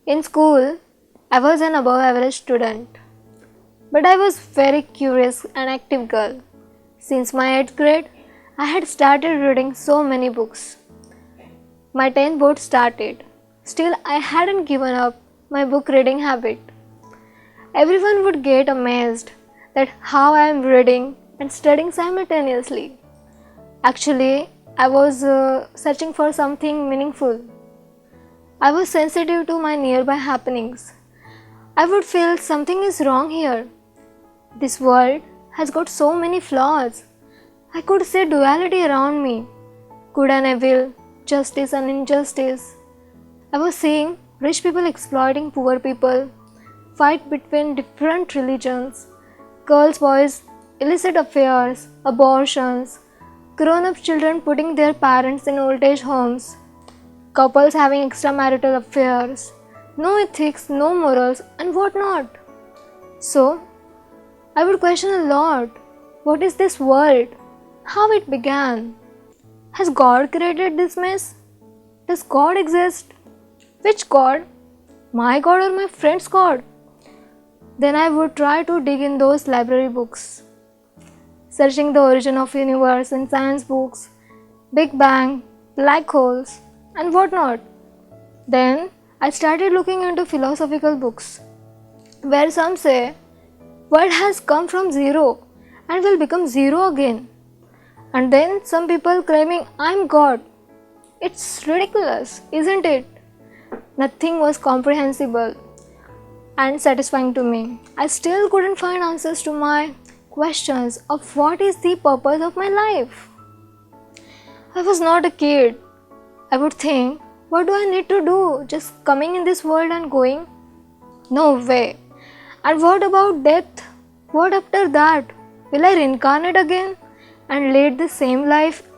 In school, I was an above average student, but I was very curious and active girl. Since my 8th grade, I had started reading so many books. My 10th board started. Still, I hadn't given up my book reading habit. Everyone would get amazed that how I am reading and studying simultaneously. Actually, I was searching for something meaningful. I was sensitive to my nearby happenings. I would feel something is wrong here. This world has got so many flaws. I could see duality around me, good and evil, justice and injustice. I was seeing rich people exploiting poor people, fight between different religions, girls, boys, illicit affairs, abortions, grown up children putting their parents in old age homes, couples having extramarital affairs, no ethics, no morals, and what not. So, I would question a lot, what is this world? How it began? Has God created this mess? Does God exist? Which God? My God or my friend's God? Then I would try to dig in those library books, searching the origin of universe in science books, Big Bang, black holes, and whatnot. Then I started looking into philosophical books, where some say world has come from zero and will become zero again. And then some people claiming I'm God. It's ridiculous, isn't it? Nothing was comprehensible and satisfying to me. I still couldn't find answers to my questions of what is the purpose of my life. I was not a kid. I would think, what do I need to do? Just coming in this world and going? No way. And what about death? What after that? Will I reincarnate again and lead the same life?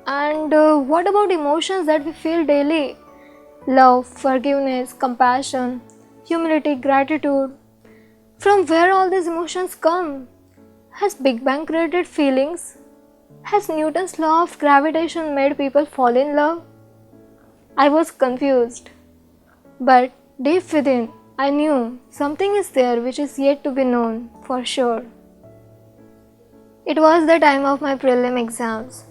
And what about emotions that we feel daily? Love, forgiveness, compassion, humility, gratitude. From where all these emotions come? Has Big Bang created feelings? Has Newton's law of gravitation made people fall in love? I was confused. But deep within, I knew something is there which is yet to be known for sure. It was the time of my prelim exams,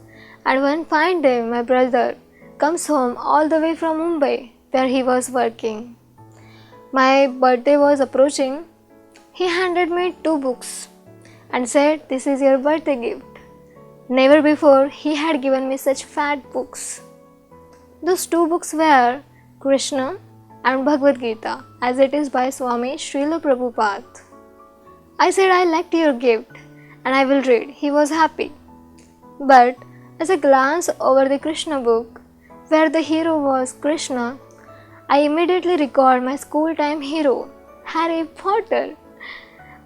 and one fine day my brother comes home all the way from Mumbai where he was working. My birthday was approaching. He handed me 2 books and said, "This is your birthday gift." Never before he had given me such fat books. Those 2 books were Krishna and Bhagavad Gita, as it is by Swami Srila Prabhupada. I said, "I liked your gift and I will read." He was happy. But as I glanced over the Krishna book, where the hero was Krishna, I immediately recalled my school time hero, Harry Potter.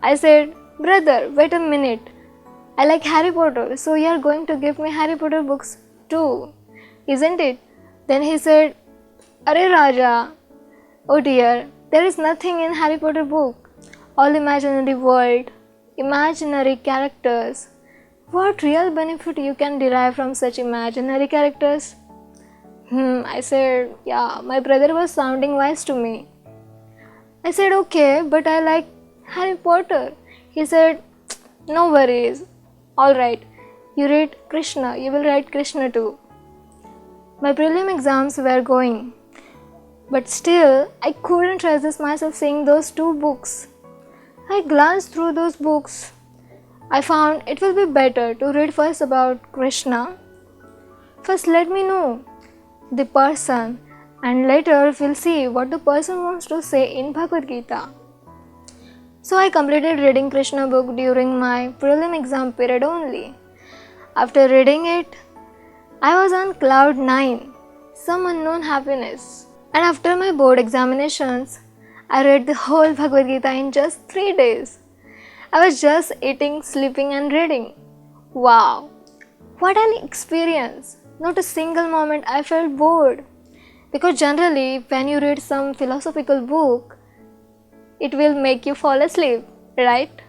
I said, "Brother, wait a minute. I like Harry Potter, so you are going to give me Harry Potter books too, isn't it?" Then he said, "Arey Raja, oh dear, there is nothing in Harry Potter book. All imaginary world, imaginary characters. What real benefit you can derive from such imaginary characters?" I said, yeah, my brother was sounding wise to me. I said, "Okay, but I like Harry Potter." He said, "No worries. Alright, you read Krishna, you will write Krishna too." My prelim exams were going, but still I couldn't resist myself seeing those 2 books. I glanced through those books. I found it will be better to read first about Krishna. First let me know the person, and later we'll see what the person wants to say in Bhagavad Gita. So I completed reading Krishna book during my prelim exam period only. After reading it, I was on cloud 9, some unknown happiness. And after my board examinations, I read the whole Bhagavad Gita in just 3 days. I was just eating, sleeping and reading. Wow, what an experience! Not a single moment I felt bored. Because generally when you read some philosophical book, it will make you fall asleep, right?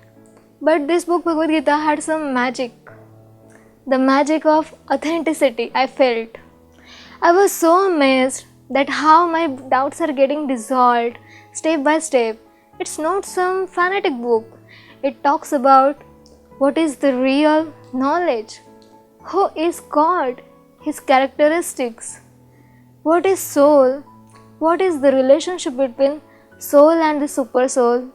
But this book Bhagavad Gita had some magic. The magic of authenticity I felt. I was so amazed that how my doubts are getting dissolved step by step. It's not some fanatic book. It talks about what is the real knowledge, who is God, His characteristics, what is soul, what is the relationship between soul and the super soul,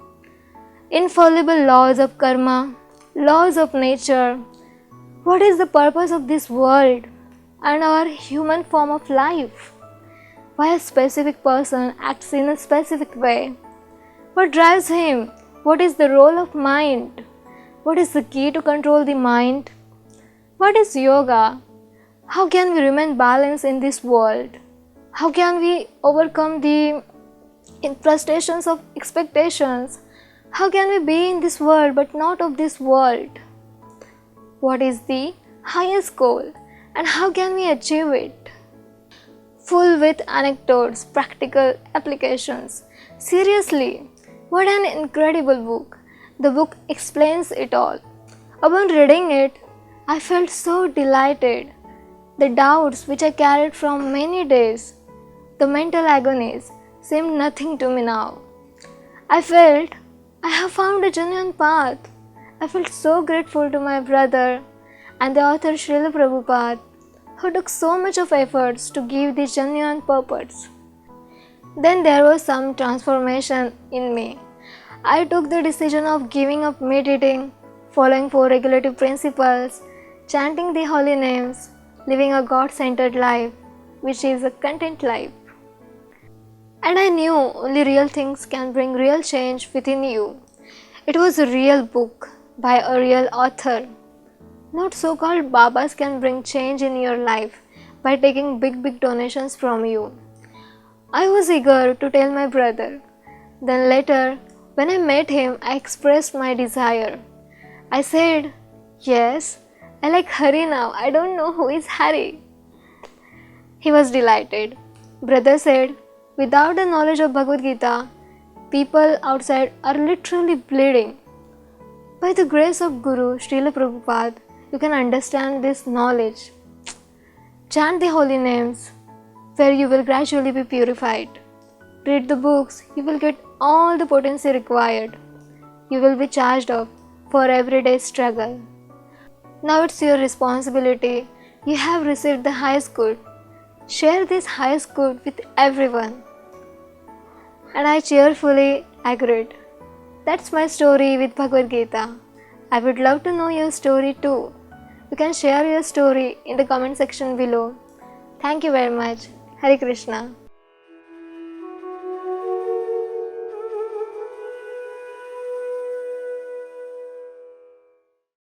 infallible laws of karma, laws of nature, what is the purpose of this world and our human form of life, why a specific person acts in a specific way, what drives him, what is the role of mind, what is the key to control the mind, what is yoga, how can we remain balanced in this world, how can we overcome the frustrations of expectations, how can we be in this world but not of this world, what is the highest goal and how can we achieve it. Full with anecdotes, practical applications. Seriously, what an incredible book. The book explains it all. Upon reading it, I felt so delighted. The doubts which I carried from many days, the mental agonies, seemed nothing to me now. I felt I have found a genuine path. I felt so grateful to my brother and the author Srila Prabhupada, who took so much of efforts to give this genuine purpose. Then there was some transformation in me. I took the decision of giving up meditating, following 4 regulative principles, chanting the holy names, living a God-centered life, which is a content life. And I knew only real things can bring real change within you. It was a real book by a real author. Not so-called Babas can bring change in your life by taking big donations from you. I was eager to tell my brother. Then later, when I met him, I expressed my desire. I said, yes, I like Hari now. I don't know who is Hari. He was delighted. Brother said, without the knowledge of Bhagavad Gita, people outside are literally bleeding. By the grace of Guru Srila Prabhupada, you can understand this knowledge. Chant the holy names, where you will gradually be purified. Read the books, you will get all the potency required. You will be charged up for everyday struggle. Now it's your responsibility. You have received the highest good. Share this highest good with everyone. And I cheerfully agreed. That's my story with Bhagavad Gita. I would love to know your story too. You can share your story in the comment section below. Thank you very much. Hare Krishna.